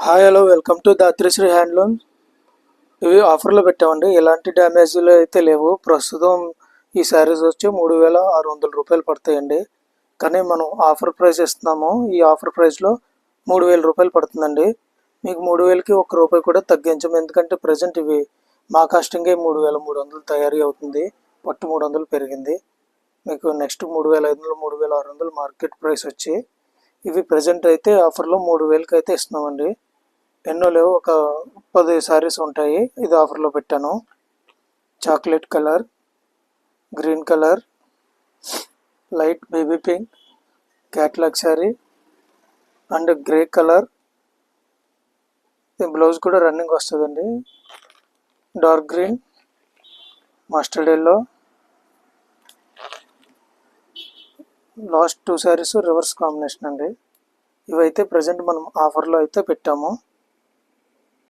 Hi hello welcome to Dhatrishri handloom. ఇవి ఆఫర్లో పెట్టామండి. ఎలాంటి డ్యామేజ్లు అయితే లేవు. ప్రస్తుతం ఈ శారీస్ వచ్చి 3600 రూపాయలు పడతాయండి. కానీ మనం ఆఫర్ ప్రైస్ ఇస్తున్నాము. ఈ ఆఫర్ ప్రైస్లో 3000 రూపాయలు పడుతుందండి. మీకు 3000కి ₹1 కూడా తగ్గించము. ఎందుకంటే ప్రజెంట్ ఇవి మా కాస్టింగే 3300 తయారీ అవుతుంది. పట్టు 300 పెరిగింది. మీకు నెక్స్ట్ 3500 3600 మార్కెట్ ప్రైస్ వచ్చి ఇవి ప్రజెంట్ అయితే ఆఫర్లో 3000కి అయితే ఇస్తున్నామండి. ఎన్నో లేవు, ఒక 10 శారీస్ ఉంటాయి. ఇది ఆఫర్లో పెట్టాను. Chocolate colour, green colour, light baby pink, catalogue sari and grey colour. Blouse కూడా రన్నింగ్ వస్తుందండి. Dark green, mustard yellow. Last 2 saris reverse combination అండి. ఇవైతే ప్రజెంట్ మనం ఆఫర్లో అయితే పెట్టాము.